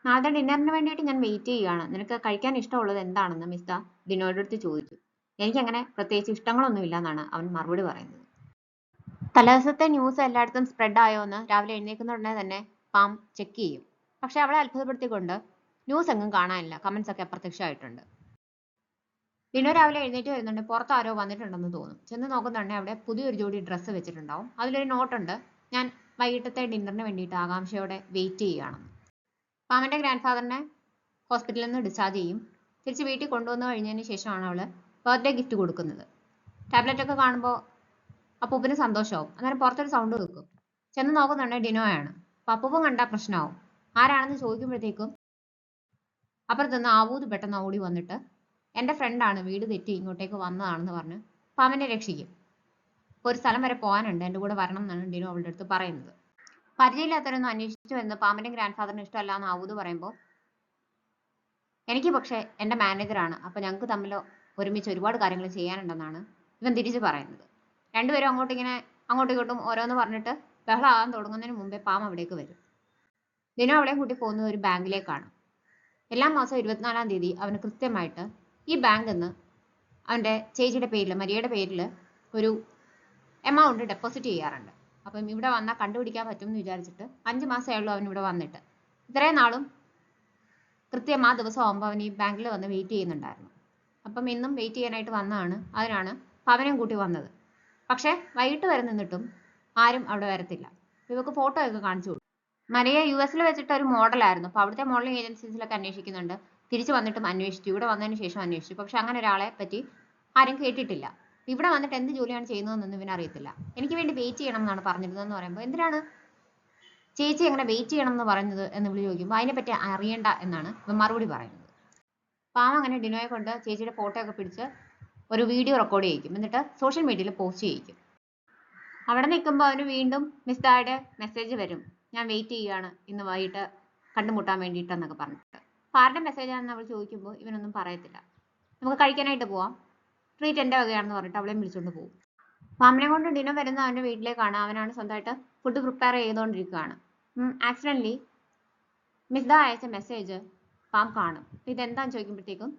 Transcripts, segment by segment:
നാളത്തെ ഡിന്നറിന് വേണ്ടിയിട്ട് ഞാൻ വെയിറ്റ് ചെയ്യുകയാണ്. നിനക്ക് കഴിക്കാൻ ഇഷ്ടമുള്ളത് എന്താണെന്ന് മിസ്ത ഡിനോയുടെ അടുത്ത് ചോദിച്ചു. എനിക്കങ്ങനെ പ്രത്യേകിച്ച് ഇഷ്ടങ്ങളൊന്നുമില്ല എന്നാണ് അവൻ മറുപടി പറയുന്നത്. തലേദിവസത്തെ ന്യൂസ് എല്ലായിടത്തും സ്പ്രെഡ് ആയോ എന്ന് രാവിലെ എഴുന്നേൽക്കുന്ന ഉടനെ തന്നെ പാം ചെക്ക് ചെയ്യും. പക്ഷെ അവളെ അത്ഭുതപ്പെടുത്തിക്കൊണ്ട് ന്യൂസ് എങ്ങും കാണാനില്ല. കമന്റ്സ് ഒക്കെ അപ്രത്യക്ഷമായിട്ടുണ്ട്. ഡിനോ രാവിലെ എഴുന്നേറ്റ് വരുന്നുണ്ട്. പുറത്ത് ആരോ വന്നിട്ടുണ്ടെന്ന് തോന്നും. ചെന്ന് നോക്കുന്നുണ്ടെ അവിടെ പുതിയൊരു ജോഡി ഡ്രസ്സ് വെച്ചിട്ടുണ്ടാവും. അതിലൊരു നോട്ടുണ്ട്, ഞാൻ വൈകിട്ടത്തെ ഡിന്നറിന് വേണ്ടിയിട്ട് ആകാംക്ഷയോടെ വെയിറ്റ് ചെയ്യുകയാണെന്ന്. പാമന്റെ ഗ്രാൻഡ് ഫാദറിനെ ഹോസ്പിറ്റലിൽ നിന്ന് ഡിസ്ചാർജ് ചെയ്യും. തിരിച്ച് വീട്ടിൽ കൊണ്ടുവന്നു കഴിഞ്ഞതിന് ശേഷമാണ് അവള് ബർത്ത്ഡേ ഗിഫ്റ്റ് കൊടുക്കുന്നത്. ടാബ്ലറ്റ് ഒക്കെ കാണുമ്പോൾ അപ്പൂപ്പന് സന്തോഷമാവും. അന്നേരം പുറത്തൊരു സൗണ്ട് കേൾക്കും. ചെന്ന് നോക്കുന്നുണ്ടെ ഡിനോയാണ്. അപ്പൊ അപ്പൂപ്പൻ കണ്ടാൽ പ്രശ്നമാവും. ആരാണെന്ന് ചോദിക്കുമ്പോഴത്തേക്കും അപ്പുറത്തുനിന്ന് ആവൂത് പെട്ടെന്ന് ഓടി വന്നിട്ട് എൻ്റെ ഫ്രണ്ടാണ്, വീട് തെറ്റി ഇങ്ങോട്ടേക്ക് വന്നതാണെന്ന് പറഞ്ഞ് പാമ്പിനെ രക്ഷിക്കും. ഒരു സ്ഥലം വരെ പോകാനുണ്ട്, എൻ്റെ കൂടെ വരണം എന്നാണ് ഡിനോ അവളുടെ അടുത്ത് പറയുന്നത്. പരിചയമില്ലാത്തവരൊന്നും അന്വേഷിച്ചു വരുന്ന പാമ്പിന്റെ ഗ്രാൻഡ് ഫാദറിന് ഇഷ്ടമല്ല എന്ന് ആവൂത് പറയുമ്പോൾ, എനിക്ക് പക്ഷേ എൻ്റെ മാനേജറാണ്, അപ്പൊ ഞങ്ങൾക്ക് തമ്മിൽ ഒരുമിച്ച് ഒരുപാട് കാര്യങ്ങൾ ചെയ്യാനുണ്ടെന്നാണ് ഇവൻ തിരിച്ചു പറയുന്നത്. രണ്ടുപേരും അങ്ങോട്ടും ഇങ്ങോട്ടും ഓരോന്ന് പറഞ്ഞിട്ട് ബഹളമാകാൻ തുടങ്ങുന്നതിന് മുമ്പേ പാം അവിടേക്ക് വരും. ദിനം അവളെ കൂട്ടി പോകുന്നത് ഒരു ബാങ്കിലേക്കാണ്. എല്ലാ മാസവും 24-ാം തീയതി അവന് കൃത്യമായിട്ട് ഈ ബാങ്കിൽ നിന്ന് അവൻ്റെ ചേച്ചിയുടെ പേരിൽ, മരിയയുടെ പേരിൽ ഒരു എമൗണ്ട് ഡെപ്പോസിറ്റ് ചെയ്യാറുണ്ട്. അപ്പം ഇവിടെ വന്നാൽ കണ്ടുപിടിക്കാൻ പറ്റും എന്ന് വിചാരിച്ചിട്ട് 5 മാസമേ ഉള്ളൂ അവൻ ഇവിടെ വന്നിട്ട്. ഇത്രയും നാളും കൃത്യം ആ ദിവസം ആകുമ്പോൾ അവൻ ഈ ബാങ്കിൽ വന്ന് വെയിറ്റ് ചെയ്യുന്നുണ്ടായിരുന്നു. അപ്പം ഇന്നും വെയിറ്റ് ചെയ്യാനായിട്ട് വന്നതാണ്. അതിനാണ് പവനും കൂട്ടി വന്നത്. പക്ഷെ വൈകിട്ട് വരെ നിന്നിട്ടും ആരും അവിടെ വരത്തില്ല. ഇവർക്ക് ഫോട്ടോ ഒക്കെ കാണിച്ചു കൊടുക്കും. മരിയ US വെച്ചിട്ട് ഒരു മോഡലായിരുന്നു. അപ്പോൾ അവിടുത്തെ മോഡലിംഗ് ഏജൻസീസിലൊക്കെ അന്വേഷിക്കുന്നുണ്ട്. തിരിച്ചു വന്നിട്ടും അന്വേഷിച്ചു, ഇവിടെ വന്നതിന് ശേഷം അന്വേഷിച്ചു. പക്ഷെ അങ്ങനെ ഒരാളെ പറ്റി ആരും കേട്ടിട്ടില്ല. ഇവിടെ വന്നിട്ട് എന്ത് ജോലിയാണ് ചെയ്യുന്നതെന്നൊന്നും ഇവനറിയത്തില്ല. എനിക്ക് വേണ്ടി വെയിറ്റ് ചെയ്യണം എന്നാണ് പറഞ്ഞിരുന്നതെന്ന് പറയുമ്പോൾ, എന്തിനാണ് ചേച്ചി അങ്ങനെ വെയിറ്റ് ചെയ്യണം എന്ന് പറയുന്നത് എന്ന് വിളി ചോദിക്കുമ്പോൾ അതിനെപ്പറ്റി അറിയണ്ട എന്നാണ് ഇവൻ മറുപടി പറയുന്നത്. പാവം അങ്ങനെ ഡിനോയെ കൊണ്ട് ചേച്ചിയുടെ ഫോട്ടോ ഒക്കെ പിടിച്ച് ഒരു വീഡിയോ റെക്കോർഡ് ചെയ്യിക്കും. എന്നിട്ട് സോഷ്യൽ മീഡിയയിൽ പോസ്റ്റ് ചെയ്യിക്കും. അവിടെ നിൽക്കുമ്പോൾ അവന് വീണ്ടും മിസ്തായുടെ മെസ്സേജ് വരും, ഞാൻ വെയിറ്റ് ചെയ്യുകയാണ് ഇന്ന് വൈകിട്ട് കണ്ടുമുട്ടാൻ വേണ്ടിയിട്ടെന്നൊക്കെ പറഞ്ഞിട്ട്. അപ്പോൾ ആരുടെ മെസ്സേജാണെന്ന് അവൾ ചോദിക്കുമ്പോൾ ഇവനൊന്നും പറയത്തില്ല. നമുക്ക് കഴിക്കാനായിട്ട് പോവാം, ട്രീറ്റ് എൻ്റെ വകയാണെന്ന് പറഞ്ഞിട്ട് അവളെ വിളിച്ചുകൊണ്ട് പോകും. മാമനെ കൊണ്ട് ഡിനോ വരുന്ന അവൻ്റെ വീട്ടിലേക്കാണ്. അവനാണ് സ്വന്തമായിട്ട് ഫുഡ് പ്രിപ്പയർ ചെയ്തുകൊണ്ടിരിക്കുകയാണ്. ആക്സിഡൻ്റലി മിസ്ദ അയച്ച മെസ്സേജ് പാം കാണും. ഇതെന്താന്ന് ചോദിക്കുമ്പോഴത്തേക്കും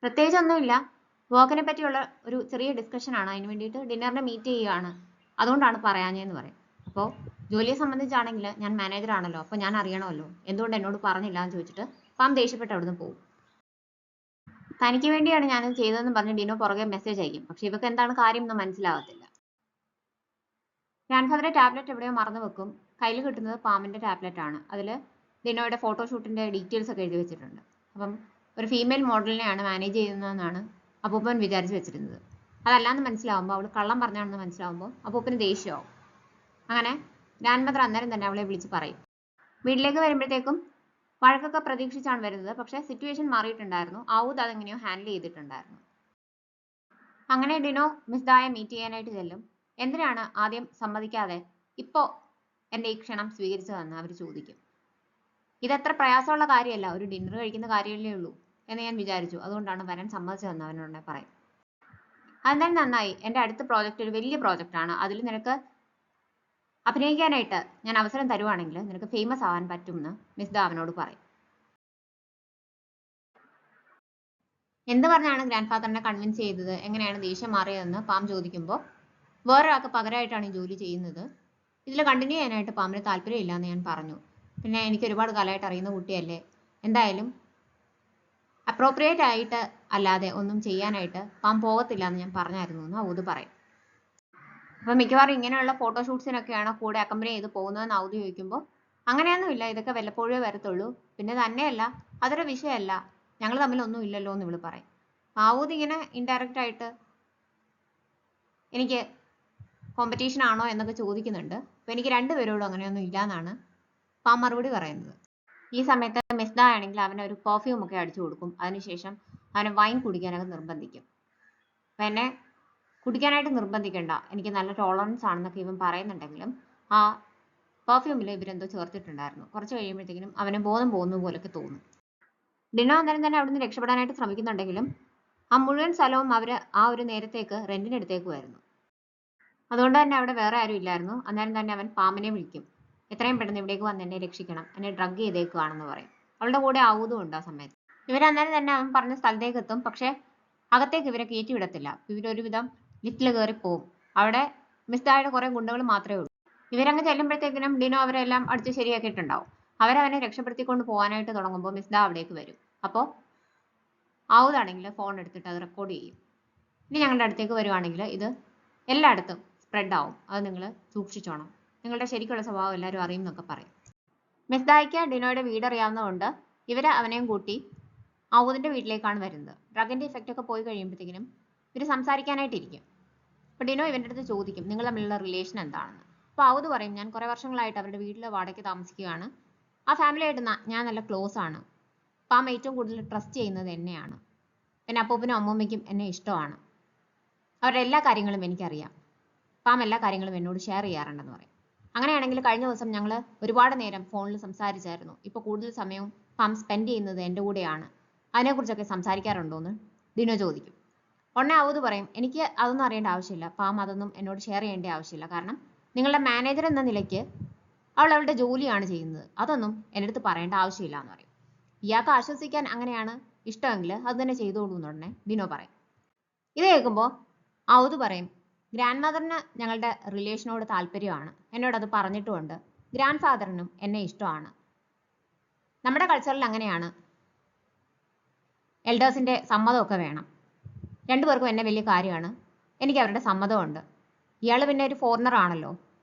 പ്രത്യേകിച്ചൊന്നുമില്ല, വർക്കിനെ പറ്റിയുള്ള ഒരു ചെറിയ ഡിസ്കഷൻ ആണ്, അതിന് വേണ്ടിയിട്ട് ഡിന്നറിന് മീറ്റ് ചെയ്യുകയാണ്, അതുകൊണ്ടാണ് പറയാഞ്ഞതെന്ന് പറയും. അപ്പോൾ ജോലിയെ സംബന്ധിച്ചാണെങ്കിൽ ഞാൻ മാനേജർ ആണല്ലോ, അപ്പോൾ ഞാൻ അറിയണമല്ലോ, എന്തുകൊണ്ട് എന്നോട് പറഞ്ഞില്ല എന്ന് ചോദിച്ചിട്ട് പാം ദേഷ്യപ്പെട്ട് അവിടുന്ന് പോകും. തനിക്ക് വേണ്ടിയാണ് ഞാനത് ചെയ്തതെന്ന് പറഞ്ഞ് ഡിനോ പുറകെ മെസ്സേജ് അയക്കും. പക്ഷെ ഇവർക്ക് എന്താണ് കാര്യം എന്ന് മനസ്സിലാകത്തില്ല. ഗ്രാൻഡ് ഫാദറെ ടാബ്ലറ്റ് എവിടെയോ മറന്നു വെക്കും. കയ്യിൽ കിട്ടുന്നത് പാമ്പിന്റെ ടാബ്ലറ്റ് ആണ്. അതിൽ ഡിനോയുടെ ഫോട്ടോഷൂട്ടിന്റെ ഡീറ്റെയിൽസ് ഒക്കെ എഴുതി വെച്ചിട്ടുണ്ട്. അപ്പം ഒരു ഫീമെയിൽ മോഡലിനെയാണ് മാനേജ് ചെയ്യുന്നതെന്നാണ് അപ്പൂപ്പൻ വിചാരിച്ച് വെച്ചിരുന്നത്. അതല്ലാന്ന് മനസ്സിലാവുമ്പോൾ, അവൾ കള്ളം പറഞ്ഞാണെന്ന് മനസ്സിലാവുമ്പോൾ അപ്പൂപ്പന് ദേഷ്യമാവും. അങ്ങനെ ഗ്രാൻഡ് മദർ അന്നേരം തന്നെ അവളെ വിളിച്ച് പറയും. വീട്ടിലേക്ക് വരുമ്പോഴത്തേക്കും വഴക്കൊക്കെ പ്രതീക്ഷിച്ചാണ് വരുന്നത്. പക്ഷെ സിറ്റുവേഷൻ മാറിയിട്ടുണ്ടായിരുന്നു. ആവൂദ് അതെങ്ങനെയോ ഹാൻഡിൽ ചെയ്തിട്ടുണ്ടായിരുന്നു. അങ്ങനെ ഡിനോ മിസ്ദായെ മീറ്റ് ചെയ്യാനായിട്ട് ചെല്ലും. എന്തിനാണ് ആദ്യം സമ്മതിക്കാതെ ഇപ്പോൾ എൻ്റെ ഈ ക്ഷണം സ്വീകരിച്ചതെന്ന് അവർ ചോദിക്കും. ഇതത്ര പ്രയാസമുള്ള കാര്യമല്ല, ഒരു ഡിന്നർ കഴിക്കുന്ന കാര്യമല്ലേ ഉള്ളൂ എന്ന് ഞാൻ വിചാരിച്ചു, അതുകൊണ്ടാണ് വരാൻ സമ്മതിച്ചതെന്ന് അവനോട് പറയും. അതെന്തായാലും നന്നായി, എൻ്റെ അടുത്ത പ്രോജക്റ്റ് ഒരു വലിയ പ്രോജക്റ്റാണ്, അതിൽ നിനക്ക് അഭിനയിക്കാനായിട്ട് ഞാൻ അവസരം തരുവാണെങ്കിൽ നിനക്ക് ഫേമസ് ആവാൻ പറ്റുമെന്ന് മിസ്ദ അവനോട് പറയും. എന്ത് പറഞ്ഞാണ് ഗ്രാൻഡ് ഫാദറിനെ കൺവിൻസ് ചെയ്തത്, എങ്ങനെയാണ് ദേഷ്യം മാറിയതെന്ന് പാം ചോദിക്കുമ്പോൾ, വേറൊരാൾക്ക് പകരമായിട്ടാണ് ഈ ജോലി ചെയ്യുന്നത്, ഇതിൽ കണ്ടിന്യൂ ചെയ്യാനായിട്ട് പാമ്പിന് താല്പര്യമില്ല എന്ന് ഞാൻ പറഞ്ഞു. പിന്നെ എനിക്ക് ഒരുപാട് കാലമായിട്ട് അറിയുന്ന കുട്ടിയല്ലേ, എന്തായാലും അപ്രോപ്രിയേറ്റ് ആയിട്ട് അല്ലാതെ ഒന്നും ചെയ്യാനായിട്ട് പാം പോകത്തില്ല എന്ന് ഞാൻ പറഞ്ഞായിരുന്നു എന്ന് ഔദ് പറയും. അപ്പം മിക്കവാറും ഇങ്ങനെയുള്ള ഫോട്ടോഷൂട്ട്സിനൊക്കെയാണോ കൂടെ അക്കമ്പനി ചെയ്ത് പോകുന്നതെന്ന് ഔദ് ചോദിക്കുമ്പോൾ, അങ്ങനെയൊന്നുമില്ല, ഇതൊക്കെ വല്ലപ്പോഴേ വരത്തുള്ളൂ, പിന്നെ തന്നെയല്ല അതൊരു വിഷയമല്ല, ഞങ്ങൾ തമ്മിലൊന്നും ഇല്ലല്ലോ എന്ന് ഇവള് പറയും. ഔദ് ഇങ്ങനെ ഇൻഡയറക്റ്റ് ആയിട്ട് എനിക്ക് കോമ്പറ്റീഷൻ ആണോ എന്നൊക്കെ ചോദിക്കുന്നുണ്ട്. അപ്പോൾ എനിക്ക് രണ്ടുപേരോടും അങ്ങനെയൊന്നും ഇല്ല എന്നാണ് പാം മറുപടി പറയുന്നത്. ഈ സമയത്ത് മിസ്ദ ആണെങ്കിൽ അവന് ഒരു പെർഫ്യൂം ഒക്കെ അടിച്ചു കൊടുക്കും. അതിനുശേഷം അവനെ വൈൻ കുടിക്കാനൊക്കെ നിർബന്ധിക്കും. അപ്പം എന്നെ കുടിക്കാനായിട്ട് നിർബന്ധിക്കണ്ട, എനിക്ക് നല്ല ടോളറൻസ് ആണെന്നൊക്കെ ഇവൻ പറയുന്നുണ്ടെങ്കിലും ആ പെർഫ്യൂമിൽ ഇവരെന്തോ ചേർത്തിട്ടുണ്ടായിരുന്നു. കുറച്ച് കഴിയുമ്പോഴത്തേക്കും അവന് ബോധം പോകുന്ന പോലൊക്കെ തോന്നും. ഡിനോ അന്നേരം തന്നെ അവിടുന്ന് രക്ഷപ്പെടാനായിട്ട് ശ്രമിക്കുന്നുണ്ടെങ്കിലും ആ മുഴുവൻ സ്ഥലവും അവർ ആ ഒരു നേരത്തേക്ക് റെന്റിനെടുത്തേക്കുമായിരുന്നു. അതുകൊണ്ട് തന്നെ അവിടെ വേറെ ആരും ഇല്ലായിരുന്നു. അന്നേരം തന്നെ അവൻ പാമ്പിനെ വിളിക്കും. എത്രയും പെട്ടെന്ന് ഇവിടേക്ക് വന്ന് എന്നെ രക്ഷിക്കണം, എന്നെ ഡ്രഗ് ചെയ്തേക്കുവാണെന്ന് പറയും. അവളുടെ കൂടെ ആവൂതും ഉണ്ട് ആ സമയത്ത്. ഇവരന്നേരം തന്നെ അവൻ പറഞ്ഞ സ്ഥലത്തേക്ക് എത്തും. പക്ഷെ അകത്തേക്ക് ഇവരെ കയറ്റി വിടത്തില്ല. ഇവരൊരുവിധം ലിഫ്റ്റിൽ കയറി പോവും. അവിടെ മിസ്തായുടെ കുറെ ഗുണ്ടകൾ മാത്രമേ ഉള്ളൂ. ഇവരങ്ങ് ചെല്ലുമ്പോഴത്തേക്കിനും ഡിനോ അവരെല്ലാം അടിച്ച് ശരിയാക്കിയിട്ടുണ്ടാവും. അവരവനെ രക്ഷപ്പെടുത്തിക്കൊണ്ട് പോകാനായിട്ട് തുടങ്ങുമ്പോൾ മിസ്ദ അവിടേക്ക് വരും. അപ്പോൾ ആവുതാണെങ്കിൽ ഫോൺ എടുത്തിട്ട് അത് റെക്കോർഡ് ചെയ്യും. ഇനി ഞങ്ങളുടെ അടുത്തേക്ക് വരുവാണെങ്കിൽ ഇത് എല്ലായിടത്തും സ്പ്രെഡ് ആവും, അത് നിങ്ങൾ സൂക്ഷിച്ചോണം, നിങ്ങളുടെ ശരിക്കുള്ള സ്വഭാവം എല്ലാവരും അറിയും എന്നൊക്കെ പറയും. മിസ്ദായ്ക്ക് ഡിനോയുടെ വീട് അറിയാവുന്നതുകൊണ്ട് ഇവർ അവനെയും കൂട്ടി ആവൂദിന്റെ വീട്ടിലേക്കാണ് വരുന്നത്. ഡ്രഗിന്റെ ഇഫക്റ്റ് ഒക്കെ പോയി കഴിയുമ്പോഴത്തേക്കിനും ഇവർ സംസാരിക്കാനായിട്ടിരിക്കും. അപ്പോൾ ഡിനോ ഇവൻ്റെ അടുത്ത് ചോദിക്കും നിങ്ങൾ തമ്മിലുള്ള റിലേഷൻ എന്താണെന്ന്. അപ്പോൾ ആവൂദ് പറയും ഞാൻ കുറേ വർഷങ്ങളായിട്ട് അവരുടെ വീട്ടിൽ വാടകയ്ക്ക് താമസിക്കുകയാണ്, ആ ഫാമിലിയായിട്ട് ഞാൻ നല്ല ക്ലോസ് ആണ്, പാം ഏറ്റവും കൂടുതൽ ട്രസ്റ്റ് ചെയ്യുന്നത് എന്നെയാണ്, പിന്നെ അപ്പൂപ്പനും അമ്മൂമ്മയ്ക്കും എന്നെ ഇഷ്ടമാണ്, അവരുടെ എല്ലാ കാര്യങ്ങളും എനിക്കറിയാം, പാം എല്ലാ കാര്യങ്ങളും എന്നോട് ഷെയർ ചെയ്യാറുണ്ടെന്ന് പറയും. അങ്ങനെയാണെങ്കിൽ കഴിഞ്ഞ ദിവസം ഞങ്ങൾ ഒരുപാട് നേരം ഫോണിൽ സംസാരിച്ചായിരുന്നു, ഇപ്പോൾ കൂടുതൽ സമയവും പാം സ്പെൻഡ് ചെയ്യുന്നത് എൻ്റെ കൂടെയാണ്, അതിനെക്കുറിച്ചൊക്കെ സംസാരിക്കാറുണ്ടോ എന്ന് ഡിനോ ചോദിക്കും. ഉടനെ ആവൂദ് പറയും എനിക്ക് അതൊന്നും അറിയേണ്ട ആവശ്യമില്ല, പാം അതൊന്നും എന്നോട് ഷെയർ ചെയ്യേണ്ട ആവശ്യമില്ല, കാരണം നിങ്ങളുടെ മാനേജർ എന്ന നിലയ്ക്ക് അവൾ അവളുടെ ജോലിയാണ് ചെയ്യുന്നത്, അതൊന്നും എൻ്റെ അടുത്ത് പറയേണ്ട ആവശ്യമില്ല എന്ന് പറയും. ഇയാൾക്ക് ആശ്വസിക്കാൻ അങ്ങനെയാണ് ഇഷ്ടമെങ്കിൽ അത് തന്നെ ചെയ്തോളൂ എന്ന് ഉടനെ ഡിനോ പറയും. ഇത് കേൾക്കുമ്പോൾ ആവൂദ് പറയും ഗ്രാൻഡ് മദറിന് ഞങ്ങളുടെ റിലേഷനോട് താല്പര്യമാണ്, എന്നോടത് പറഞ്ഞിട്ടുമുണ്ട്, ഗ്രാൻഡ് ഫാദറിനും എന്നെ ഇഷ്ടമാണ്, നമ്മുടെ കൾച്ചറിൽ അങ്ങനെയാണ്, എൽഡേഴ്സിൻ്റെ സമ്മതമൊക്കെ വേണം, രണ്ടുപേർക്കും എന്നെ വലിയ കാര്യമാണ്, എനിക്ക് അവരുടെ സമ്മതമുണ്ട്, ഇയാൾ പിന്നെ ഒരു ഫോറിനർ ആണല്ലോ,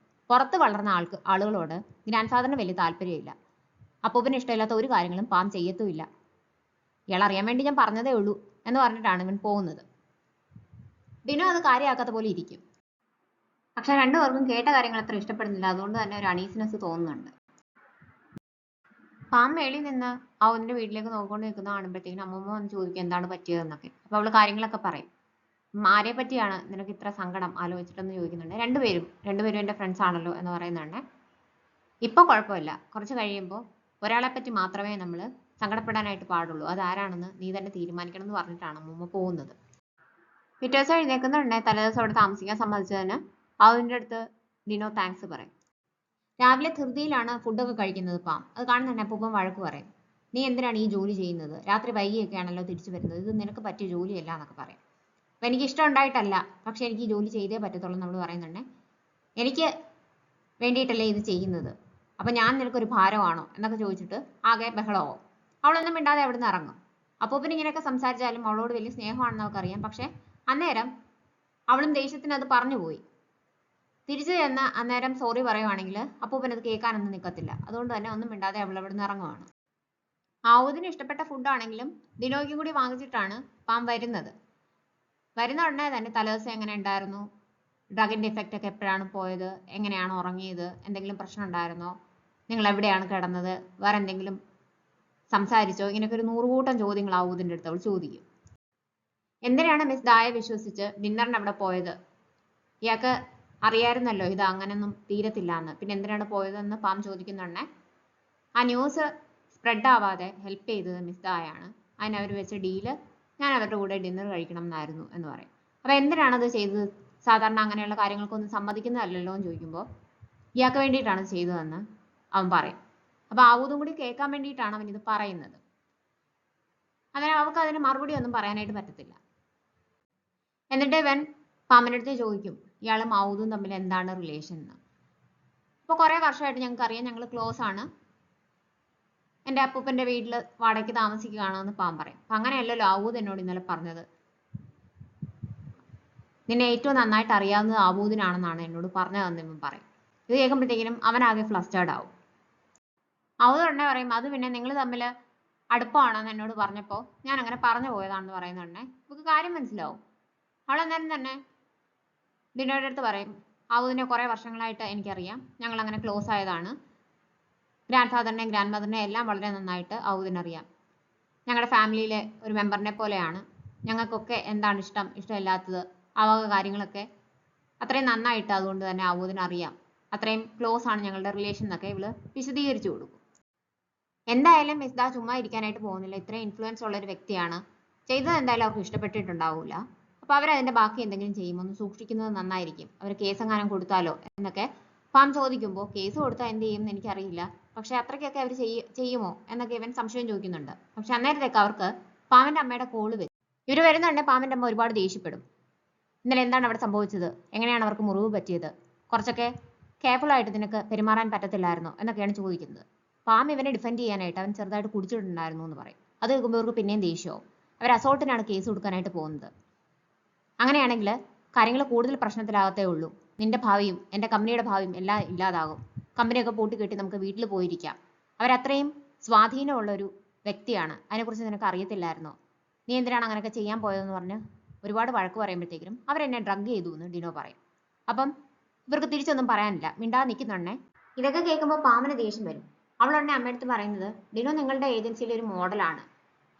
പുറത്ത് വളർന്ന ആളുകളോട് ഗ്രാൻഡ് ഫാദറിന് വലിയ താല്പര്യമില്ല, അപ്പൂപ്പന് ഇഷ്ടമില്ലാത്ത ഒരു കാര്യങ്ങളും പാം ചെയ്യത്തുമില്ല, ഇയാൾ അറിയാൻ വേണ്ടി ഞാൻ പറഞ്ഞതേ ഉള്ളൂ എന്ന് പറഞ്ഞിട്ടാണ് ഇവൻ പോകുന്നത്. ഡിനോ അത് കാര്യമാക്കാത്ത പോലെ ഇരിക്കും. പക്ഷെ രണ്ടുപേർക്കും കേട്ട കാര്യങ്ങൾ അത്ര ഇഷ്ടപ്പെടുന്നില്ല, അതുകൊണ്ട് തന്നെ ഒരു അണീസിനെസ് തോന്നുന്നുണ്ട്. പാം മേളിൽ നിന്ന് അവന്റെ വീട്ടിലേക്ക് നോക്കിക്കൊണ്ട് നിൽക്കുന്ന കാണുമ്പോഴത്തേക്കും അമ്മൂമ്മ വന്ന് ചോദിക്കും എന്താണ് പറ്റിയതെന്നൊക്കെ. അപ്പോൾ അവള് കാര്യങ്ങളൊക്കെ പറയും. ആരെ പറ്റിയാണ് നിനക്ക് ഇത്ര സങ്കടം ആലോചിച്ചിട്ടെന്ന് ചോദിക്കുന്നുണ്ട്. രണ്ടുപേരും എൻ്റെ ഫ്രണ്ട്സ് ആണല്ലോ എന്ന് പറയുന്നുണ്ട്. ഇപ്പോൾ കുഴപ്പമില്ല, കുറച്ച് കഴിയുമ്പോൾ ഒരാളെ പറ്റി മാത്രമേ നമ്മൾ സങ്കടപ്പെടാനായിട്ട് പാടുള്ളൂ, അത് ആരാണെന്ന് നീ തന്നെ തീരുമാനിക്കണം എന്ന് പറഞ്ഞിട്ടാണ് അമ്മൂമ്മ പോകുന്നത്. പിറ്റേ ദിവസം എഴുന്നേൽക്കുന്നുണ്ട്, തലേദിവസം അവിടെ താമസിക്കാൻ സമ്മതിച്ചതിന് അവൻ്റെ അടുത്ത് ഡിനോ താങ്ക്സ് പറയും. രാവിലെ ധൃതിയിലാണ് ഫുഡൊക്കെ കഴിക്കുന്നത് പാം. അത് കാണുന്ന തന്നെ അപ്പൂപ്പൻ വഴക്ക് പറയും, നീ എന്തിനാണ് ഈ ജോലി ചെയ്യുന്നത്, രാത്രി വൈകിയൊക്കെയാണല്ലോ തിരിച്ചു വരുന്നത്, ഇത് നിനക്ക് പറ്റിയ ജോലിയല്ല എന്നൊക്കെ പറയും. അപ്പം എനിക്ക് ഇഷ്ടം ഉണ്ടായിട്ടല്ല, പക്ഷെ എനിക്ക് ഈ ജോലി ചെയ്തേ പറ്റത്തുള്ളൂ നമ്മൾ പറയുന്നുണ്ട്. എനിക്ക് വേണ്ടിയിട്ടല്ലേ ഇത് ചെയ്യുന്നത്, അപ്പം ഞാൻ നിനക്കൊരു ഭാരമാണോ എന്നൊക്കെ ചോദിച്ചിട്ട് ആകെ ബഹളമാവും. അവളൊന്നും മിണ്ടാതെ അവിടെ നിന്ന് ഇറങ്ങും. അപ്പൂപ്പൻ ഇങ്ങനെയൊക്കെ സംസാരിച്ചാലും അവളോട് വലിയ സ്നേഹമാണെന്ന് അവൾക്കറിയാം. പക്ഷെ അന്നേരം അവളും ദേഷ്യത്തിന് അത് പറഞ്ഞു പോയി. തിരിച്ചു ചെന്ന് അന്നേരം സോറി പറയുവാണെങ്കിൽ അപ്പൂപ്പൻ അത് കേൾക്കാനൊന്നും നിൽക്കത്തില്ല. അതുകൊണ്ട് തന്നെ ഒന്നും മിണ്ടാതെ അവൾ അവിടെ നിന്ന് ഇറങ്ങുവാണ്. ആവൂദിന് ഇഷ്ടപ്പെട്ട ഫുഡാണെങ്കിലും ഡിനോയ്ക്കും കൂടി വാങ്ങിച്ചിട്ടാണ് പാം വരുന്നത്. വരുന്ന ഉടനെ തന്നെ തലേദിവസം എങ്ങനെ ഉണ്ടായിരുന്നു, ഡ്രഗിൻ്റെ ഇഫക്റ്റ് ഒക്കെ എപ്പോഴാണ് പോയത്, എങ്ങനെയാണ് ഉറങ്ങിയത്, എന്തെങ്കിലും പ്രശ്നം ഉണ്ടായിരുന്നോ, നിങ്ങൾ എവിടെയാണ് കിടന്നത്, വേറെ എന്തെങ്കിലും സംസാരിച്ചോ, ഇങ്ങനെയൊക്കെ ഒരു 100 കൂട്ടം ചോദ്യങ്ങൾ ആവൂദിൻ്റെ അടുത്ത് അവൾ ചോദിക്കും. എന്തിനാണ് മിസ് ദായെ വിശ്വസിച്ച് ഡിന്നറിന് അവിടെ പോയത്, ഇയാൾക്ക് അറിയാമായിരുന്നല്ലോ ഇത് അങ്ങനെയൊന്നും തീരത്തില്ല എന്ന്, പിന്നെ എന്തിനാണ് പോയതെന്ന് പാം ചോദിക്കുന്നുണ്ടേ. ആ ന്യൂസ് സ്പ്രെഡ് ആവാതെ ഹെൽപ്പ് ചെയ്തത് മിസ് ദായാണ്, അതിനവർ വെച്ച ഡീല് ഞാൻ അവരുടെ കൂടെ ഡിന്നർ കഴിക്കണം എന്നായിരുന്നു എന്ന് പറയും. അപ്പോൾ എന്തിനാണത് ചെയ്തത്, സാധാരണ അങ്ങനെയുള്ള കാര്യങ്ങൾക്കൊന്നും സമ്മതിക്കുന്നതല്ലല്ലോ എന്ന് ചോദിക്കുമ്പോൾ ഇയാൾക്ക് വേണ്ടിയിട്ടാണ് ചെയ്തതെന്ന് അവൻ പറയും. അപ്പോൾ ആവൂതും കൂടി കേൾക്കാൻ വേണ്ടിയിട്ടാണ് അവൻ ഇത് പറയുന്നത്. അങ്ങനെ അവൾക്ക് അതിന് മറുപടി ഒന്നും പറയാനായിട്ട് പറ്റത്തില്ല. എന്നിട്ട് ഇവൻ പാമ്പിൻ്റെ അടുത്ത് ചോദിക്കും ഇയാളും ആവൂതും തമ്മിൽ എന്താണ് റിലേഷൻ എന്ന്. അപ്പോൾ കുറേ വർഷമായിട്ട് ഞങ്ങൾക്ക് അറിയാം, ഞങ്ങൾ ക്ലോസ് ആണ്, എൻ്റെ അപ്പൂപ്പൻ്റെ വീട്ടിൽ വാടകയ്ക്ക് താമസിക്കുകയാണോ എന്ന് പാം പറയും. അപ്പം അങ്ങനെയല്ലല്ലോ ആവൂദ് എന്നോട് ഇന്നലെ പറഞ്ഞത്, നിന്നെ ഏറ്റവും നന്നായിട്ട് അറിയാവുന്നത് ആവൂദിനാണെന്നാണ് എന്നോട് പറഞ്ഞതെന്ന് ഇവൻ പറയും. ഇത് കേൾക്കുമ്പോഴത്തേക്കിനും അവനാകെ ഫ്ലസ്റ്റേർഡ് ആവും. ആവൂദ് ഉടനെ പറയും അത് പിന്നെ നിങ്ങൾ തമ്മിൽ അടുപ്പമാണെന്ന് എന്നോട് പറഞ്ഞപ്പോൾ ഞാൻ അങ്ങനെ പറഞ്ഞു പോയതാണെന്ന് പറയുന്നുണ്ടേ. നമുക്ക് കാര്യം മനസ്സിലാവും. അവൾ അന്നേരം തന്നെ ഡിനോയുടെ അടുത്ത് പറയും ആവൂദിനെ കുറേ വർഷങ്ങളായിട്ട് എനിക്കറിയാം, ഞങ്ങൾ അങ്ങനെ ക്ലോസ് ആയതാണ്, ഗ്രാൻഡ് ഫാദറിനെയും ഗ്രാൻഡ് മദറിനെയും എല്ലാം വളരെ നന്നായിട്ട് ആവൂദിനറിയാം, ഞങ്ങളുടെ ഫാമിലിയിലെ ഒരു മെമ്പറിനെ പോലെയാണ്, ഞങ്ങൾക്കൊക്കെ എന്താണ് ഇഷ്ടം ഇഷ്ടമില്ലാത്തത് ആ വക കാര്യങ്ങളൊക്കെ അത്രയും നന്നായിട്ട് അതുകൊണ്ട് തന്നെ ആവൂദിനറിയാം, അത്രയും ക്ലോസ് ആണ് ഞങ്ങളുടെ റിലേഷൻ എന്നൊക്കെ ഇവള് വിശദീകരിച്ചു കൊടുക്കും. എന്തായാലും മിസ് ദാ ചുമ്മാ ഇരിക്കാനായിട്ട് പോകുന്നില്ല, ഇത്രയും ഇൻഫ്ലുവൻസ് ഉള്ള ഒരു വ്യക്തിയാണ്, ചെയ്തത് എന്തായാലും അവർക്ക് ഇഷ്ടപ്പെട്ടിട്ടുണ്ടാവില്ല, അപ്പോൾ അവരതിൻ്റെ ബാക്കി എന്തെങ്കിലും ചെയ്യുമ്പോൾ ഒന്ന് സൂക്ഷിക്കുന്നത് നന്നായിരിക്കും, അവർ കേസെങ്ങാനും കൊടുത്താലോ എന്നൊക്കെ പാം ചോദിക്കുമ്പോൾ കേസ് കൊടുത്താൽ എന്ത് ചെയ്യും എന്ന് എനിക്കറിയില്ല, പക്ഷെ അത്രയ്ക്കൊക്കെ അവർ ചെയ്യുമോ എന്നൊക്കെ ഇവൻ സംശയം ചോദിക്കുന്നുണ്ട്. പക്ഷെ അന്നേരത്തേക്ക് അവർക്ക് പാമ്പിന്റെ അമ്മയുടെ കോള് വരും. ഇവർ വരുന്നുണ്ട്. പാമ്പിന്റെ അമ്മ ഒരുപാട് ദേഷ്യപ്പെടും. ഇന്നലെ എന്താണ് അവിടെ സംഭവിച്ചത്, എങ്ങനെയാണ് അവർക്ക് മുറിവ് പറ്റിയത്, കുറച്ചൊക്കെ കെയർഫുൾ ആയിട്ട് നിനക്ക് പെരുമാറാൻ പറ്റത്തില്ലായിരുന്നോ എന്നൊക്കെയാണ് ചോദിക്കുന്നത്. പാം ഇവനെ ഡിഫെൻഡ് ചെയ്യാനായിട്ട് അവൻ ചെറുതായിട്ട് കുടിച്ചിട്ടുണ്ടായിരുന്നു എന്ന് പറയും. അത് കേൾക്കുമ്പോൾ ഇവർക്ക് പിന്നെയും ദേഷ്യവും. അവർ അസോൾട്ടിനാണ് കേസ് കൊടുക്കാനായിട്ട് പോകുന്നത്. അങ്ങനെയാണെങ്കിൽ കാര്യങ്ങൾ കൂടുതൽ പ്രശ്നത്തിലാകത്തേ ഉള്ളൂ. നിന്റെ ഭാവിയും എൻ്റെ കമ്പനിയുടെ ഭാവിയും എല്ലാം ഇല്ലാതാകും. കമ്പനിയൊക്കെ പൂട്ടിക്കെട്ടി നമുക്ക് വീട്ടിൽ പോയിരിക്കാം. അവരത്രയും സ്വാധീനമുള്ള ഒരു വ്യക്തിയാണ്. അതിനെക്കുറിച്ച് നിനക്ക് അറിയത്തില്ലായിരുന്നോ, നീ എന്തിനാണ് അങ്ങനെയൊക്കെ ചെയ്യാൻ പോയതെന്ന് പറഞ്ഞ് ഒരുപാട് വഴക്ക് പറയുമ്പോഴത്തേക്കും അവരെന്നെ ഡ്രഗ് ചെയ്തു എന്ന് ഡിനോ പറയും. അപ്പം ഇവർക്ക് തിരിച്ചൊന്നും പറയാനില്ല, മിണ്ടാതെ നിൽക്കുന്നുണ്ടേ. ഇതൊക്കെ കേൾക്കുമ്പോൾ പാമ്പിന് ദേഷ്യം വരും. അവളുടനെ അമ്മയടുത്ത് പറയുന്നത്, ഡിനോ നിങ്ങളുടെ ഏജൻസിയിലെ ഒരു മോഡലാണ്.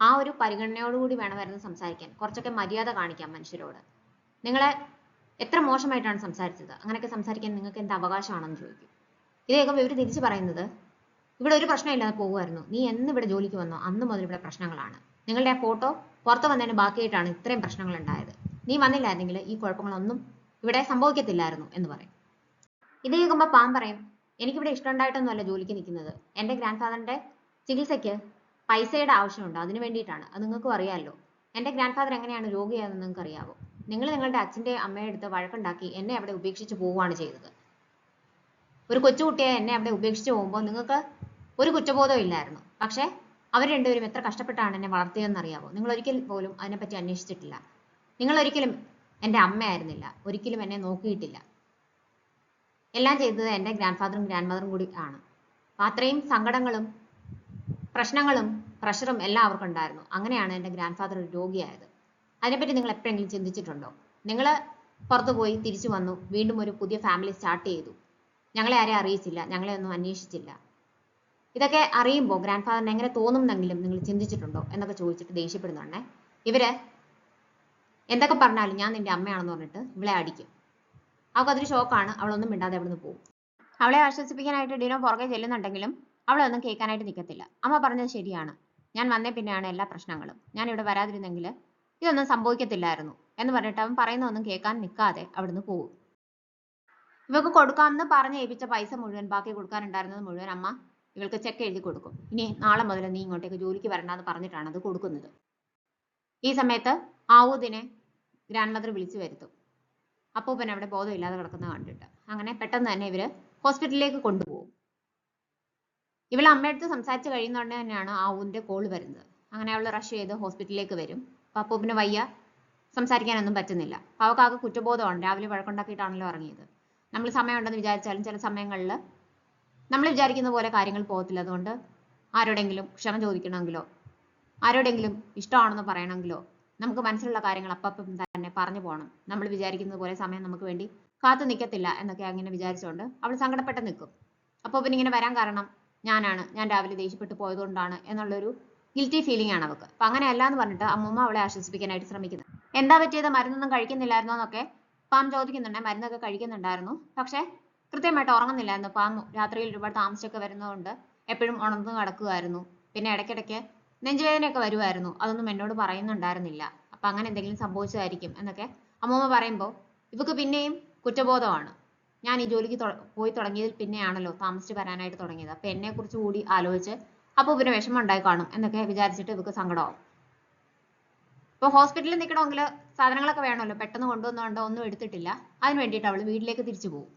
ആ ഒരു പരിഗണനയോടുകൂടി വേണമായിരുന്നു സംസാരിക്കാൻ. കുറച്ചൊക്കെ മര്യാദ കാണിക്കാം മനുഷ്യരോട്. നിങ്ങളെ എത്ര മോശമായിട്ടാണ് സംസാരിച്ചത്, അങ്ങനെയൊക്കെ സംസാരിക്കാൻ നിങ്ങൾക്ക് എന്ത് അവകാശമാണെന്ന് ചോദിക്കും. ഇത് കേൾക്കുമ്പോൾ ഇവർ തിരിച്ചു പറയുന്നത്, ഇവിടെ ഒരു പ്രശ്നമില്ലാതെ പോകുമായിരുന്നു, നീ എന്ന് ഇവിടെ ജോലിക്ക് വന്നോ അന്ന് മുതൽ ഇവിടെ പ്രശ്നങ്ങളാണ്. നിങ്ങളുടെ ആ ഫോട്ടോ പുറത്ത് വന്നതിന് ബാക്കിയായിട്ടാണ് ഇത്രയും പ്രശ്നങ്ങൾ ഉണ്ടായത്. നീ വന്നില്ലായിരുന്നെങ്കിൽ ഈ കുഴപ്പങ്ങളൊന്നും ഇവിടെ സംഭവിക്കത്തില്ലായിരുന്നു എന്ന് പറയും. ഇത് കേൾക്കുമ്പോൾ പാം പറയും, എനിക്കിവിടെ ഇഷ്ടമുണ്ടായിട്ടൊന്നുമല്ല ജോലിക്ക് നിൽക്കുന്നത്. എൻ്റെ ഗ്രാൻഡ് ഫാദറിൻ്റെ ചികിത്സയ്ക്ക് പൈസയുടെ ആവശ്യമുണ്ട്, അതിന് വേണ്ടിയിട്ടാണ്. അത് നിങ്ങൾക്കും അറിയാമല്ലോ. എൻ്റെ ഗ്രാൻഡ് ഫാദർ എങ്ങനെയാണ് രോഗിയാണെന്ന് നിങ്ങൾക്ക് അറിയാവോ. നിങ്ങൾ നിങ്ങളുടെ അച്ഛൻ്റെ അമ്മയുടെ അടുത്ത് വഴക്കുണ്ടാക്കി എന്നെ അവിടെ ഉപേക്ഷിച്ച് പോവുകയാണ് ചെയ്തത്. ഒരു കൊച്ചുകുട്ടിയെ എന്നെ അവിടെ ഉപേക്ഷിച്ച് പോകുമ്പോൾ നിങ്ങൾക്ക് ഒരു കുറ്റബോധവും ഇല്ലായിരുന്നു. പക്ഷേ അവർ രണ്ടുപേരും എത്ര കഷ്ടപ്പെട്ടാണ് എന്നെ വളർത്തിയതെന്ന് അറിയാവോ. നിങ്ങൾ ഒരിക്കൽ പോലും അതിനെപ്പറ്റി അന്വേഷിച്ചിട്ടില്ല. നിങ്ങൾ ഒരിക്കലും എൻ്റെ അമ്മയായിരുന്നില്ല, ഒരിക്കലും എന്നെ നോക്കിയിട്ടില്ല. എല്ലാം ചെയ്തത് എൻ്റെ ഗ്രാൻഡ് ഫാദറും ഗ്രാൻഡ് മദറും കൂടി ആണ്. അത്രയും സങ്കടങ്ങളും പ്രശ്നങ്ങളും പ്രഷറും എല്ലാം അവർക്കുണ്ടായിരുന്നു. അങ്ങനെയാണ് എൻ്റെ ഗ്രാൻഡ് ഫാദർ ഒരു രോഗിയായത്. അതിനെപ്പറ്റി നിങ്ങൾ എപ്പോഴെങ്കിലും ചിന്തിച്ചിട്ടുണ്ടോ? നിങ്ങൾ പുറത്തു പോയി തിരിച്ചു വന്നു, വീണ്ടും ഒരു പുതിയ ഫാമിലി സ്റ്റാർട്ട് ചെയ്തു. ഞങ്ങളെ ആരെയും അറിയിച്ചില്ല, ഞങ്ങളെ ഒന്നും അന്വേഷിച്ചില്ല. ഇതൊക്കെ അറിയുമ്പോൾ ഗ്രാൻഡ് ഫാദറിന് എങ്ങനെ തോന്നുന്നെങ്കിലും നിങ്ങൾ ചിന്തിച്ചിട്ടുണ്ടോ എന്നൊക്കെ ചോദിച്ചിട്ട് ദേഷ്യപ്പെടുന്നുണ്ടേ. ഇവര് എന്തൊക്കെ പറഞ്ഞാലും ഞാൻ നിന്റെ അമ്മയാണെന്ന് പറഞ്ഞിട്ട് ഇവളെ അടിക്കും. അവൾക്ക് അതൊരു ഷോക്കാണ്. അവളൊന്നും മിണ്ടാതെ അവിടെ നിന്ന് പോകും. അവളെ ആശ്വസിപ്പിക്കാനായിട്ട് ഡിനോ പുറകെ ചെല്ലുന്നുണ്ടെങ്കിലും അവളൊന്നും കേൾക്കാനായിട്ട് നിൽക്കത്തില്ല. അമ്മ പറഞ്ഞത് ശരിയാണ്, ഞാൻ വന്നേ പിന്നെയാണ് എല്ലാ പ്രശ്നങ്ങളും. ഞാൻ ഇവിടെ വരാതിരുന്നെങ്കിൽ ഇതൊന്നും സംഭവിക്കത്തില്ലായിരുന്നു എന്ന് പറഞ്ഞിട്ട് അവൻ പറയുന്നതൊന്നും കേൾക്കാൻ നിൽക്കാതെ അവിടുന്ന് പോകും. ഇവൾക്ക് കൊടുക്കാമെന്ന് പറഞ്ഞ് ഏൽപ്പിച്ച പൈസ മുഴുവൻ, ബാക്കി കൊടുക്കാനുണ്ടായിരുന്നത് മുഴുവൻ അമ്മ ഇവൾക്ക് ചെക്ക് എഴുതി കൊടുക്കും. ഇനി നാളെ മുതൽ നീ ഇങ്ങോട്ടേക്ക് ജോലിക്ക് വരണ്ടെന്ന് പറഞ്ഞിട്ടാണ് അത് കൊടുക്കുന്നത്. ഈ സമയത്ത് ആവൂദിനെ ഗ്രാൻഡ് മദർ വിളിച്ചു വരുത്തും. അപ്പൂപ്പൻ അവിടെ ബോധമില്ലാതെ കിടക്കുന്നത് കണ്ടിട്ട് അങ്ങനെ പെട്ടെന്ന് തന്നെ ഇവര് ഹോസ്പിറ്റലിലേക്ക് കൊണ്ടുപോകും. ഇവൾ അമ്മയടുത്ത് സംസാരിച്ച് കഴിയുന്നതുകൊണ്ട് തന്നെയാണ് ആവൂദിന്റെ കോൾ വരുന്നത്. അങ്ങനെ അവൾ റഷ് ചെയ്ത് ഹോസ്പിറ്റലിലേക്ക് വരും. അപ്പൊ അപ്പൂപ്പന് വയ്യ, സംസാരിക്കാനൊന്നും പറ്റുന്നില്ല. അവൾക്ക് ആകെ കുറ്റബോധമാണ്. രാവിലെ വഴക്കുണ്ടാക്കിയിട്ടാണല്ലോ ഇറങ്ങിയത്. നമ്മൾ സമയമുണ്ടെന്ന് വിചാരിച്ചാലും ചില സമയങ്ങളിൽ നമ്മൾ വിചാരിക്കുന്ന പോലെ കാര്യങ്ങൾ പോകത്തില്ല. അതുകൊണ്ട് ആരോടെങ്കിലും ക്ഷമ ചോദിക്കണമെങ്കിലോ ആരോടെങ്കിലും ഇഷ്ടമാണെന്ന് പറയണമെങ്കിലോ നമുക്ക് മനസ്സിലുള്ള കാര്യങ്ങൾ അപ്പം തന്നെ പറഞ്ഞു പോകണം. നമ്മൾ വിചാരിക്കുന്നത് പോലെ സമയം നമുക്ക് വേണ്ടി കാത്തു നിൽക്കത്തില്ല എന്നൊക്കെ അങ്ങനെ വിചാരിച്ചുകൊണ്ട് അവൾ സങ്കടപ്പെട്ട് നിൽക്കും. അപ്പോൾ പിന്നെ ഇങ്ങനെ വരാൻ കാരണം ഞാൻ രാവിലെ ദേഷ്യപ്പെട്ട് പോയതുകൊണ്ടാണ് എന്നുള്ളൊരു ഗിൽറ്റി ഫീലിംഗ് ആണ് അവൾക്ക്. അപ്പം അങ്ങനെയല്ല എന്ന് പറഞ്ഞിട്ട് അമ്മൂമ്മ അവളെ ആശ്വസിപ്പിക്കാനായിട്ട് ശ്രമിക്കുന്നത്. എന്താ പറ്റിയത്, മരുന്നൊന്നും കഴിക്കുന്നില്ലായിരുന്നോ എന്നൊക്കെ പാം ചോദിക്കുന്നുണ്ട്. മരുന്നൊക്കെ കഴിക്കുന്നുണ്ടായിരുന്നു, പക്ഷേ കൃത്യമായിട്ട് ഉറങ്ങുന്നില്ലായിരുന്നു. പാം രാത്രിയിൽ ഒരുപാട് താമസിച്ചൊക്കെ വരുന്നതുകൊണ്ട് എപ്പോഴും ഉണർന്നു കിടക്കുമായിരുന്നു. പിന്നെ ഇടയ്ക്കിടയ്ക്ക് നെഞ്ചുവേദനയൊക്കെ വരുമായിരുന്നു. അതൊന്നും എന്നോട് പറയുന്നുണ്ടായിരുന്നില്ല. അപ്പം അങ്ങനെ എന്തെങ്കിലും സംഭവിച്ചതായിരിക്കും എന്നൊക്കെ അമ്മൂമ്മ പറയുമ്പോൾ ഇവക്ക് പിന്നെയും കുറ്റബോധമാണ്. ഞാൻ ഈ ജോലിക്ക് പോയി തുടങ്ങിയതിൽ പിന്നെയാണല്ലോ താമസിച്ച് വരാനായിട്ട് തുടങ്ങിയത്. അപ്പം എന്നെക്കുറിച്ച് കൂടി ആലോചിച്ച് അപ്പോൾ പിന്നെ വിഷമം ഉണ്ടായി കാണും എന്നൊക്കെ വിചാരിച്ചിട്ട് ഇവക്ക് സങ്കടമാവും. ഇപ്പോൾ ഹോസ്പിറ്റലിൽ നിൽക്കണമെങ്കിൽ സാധനങ്ങളൊക്കെ വേണമല്ലോ, പെട്ടെന്ന് കൊണ്ടുവന്നുകൊണ്ട് ഒന്നും എടുത്തിട്ടില്ല. അതിന് വേണ്ടിയിട്ട് അവൾ വീട്ടിലേക്ക് തിരിച്ചു പോകും.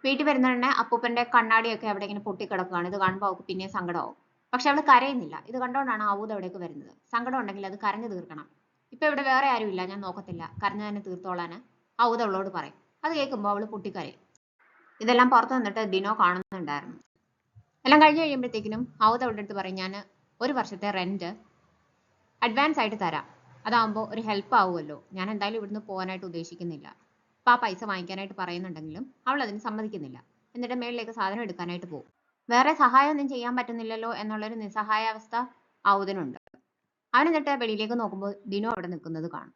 വീട്ടിൽ വരുന്നതന്നെ അപ്പൂപ്പന്റെ കണ്ണാടിയൊക്കെ അവിടെ ഇങ്ങനെ പൊട്ടിക്കിടക്കുകയാണ്. ഇത് കാണുമ്പോൾ അവൾക്ക് പിന്നെയും സങ്കടമാവും. പക്ഷെ അവൾ കരയുന്നില്ല. ഇത് കണ്ടുകൊണ്ടാണ് ആവൂദ് അവിടേക്ക് വരുന്നത്. സങ്കടം ഉണ്ടെങ്കിൽ അത് കരഞ്ഞു തീർക്കണം. ഇപ്പൊ ഇവിടെ വേറെ ആരും ഇല്ല, ഞാൻ നോക്കത്തില്ല, കരഞ്ഞു തന്നെ തീർത്തോളാന് ആവൂദ് അവളോട് പറയും. അത് കേൾക്കുമ്പോൾ അവൾ പൊട്ടിക്കരയും. ഇതെല്ലാം പുറത്ത് നിന്നിട്ട് ഡിനോ കാണുന്നുണ്ടായിരുന്നു. എല്ലാം കഴിഞ്ഞ് കഴിയുമ്പോഴത്തേക്കിനും ആവൂദ് അവളുടെ അടുത്ത് പറയും, ഞാൻ 1 വർഷത്തെ റെന്റ് അഡ്വാൻസ് ആയിട്ട് തരാം. അതാകുമ്പോൾ ഒരു ഹെൽപ്പ് ആവുമല്ലോ. ഞാൻ എന്തായാലും ഇവിടുന്ന് പോകാനായിട്ട് ഉദ്ദേശിക്കുന്നില്ല. അപ്പം ആ പൈസ വാങ്ങിക്കാനായിട്ട് പറയുന്നുണ്ടെങ്കിലും അവൾ അതിന് സമ്മതിക്കുന്നില്ല. എന്നിട്ട് മേളിലേക്ക് സാധനം എടുക്കാനായിട്ട് പോകും. വേറെ സഹായം ഒന്നും ചെയ്യാൻ പറ്റുന്നില്ലല്ലോ എന്നുള്ളൊരു നിസ്സഹായാവസ്ഥ ആവൂദിനുണ്ട്. അവൻ എന്നിട്ട് വെളിയിലേക്ക് നോക്കുമ്പോൾ ഡിനോ അവിടെ നിൽക്കുന്നത് കാണും.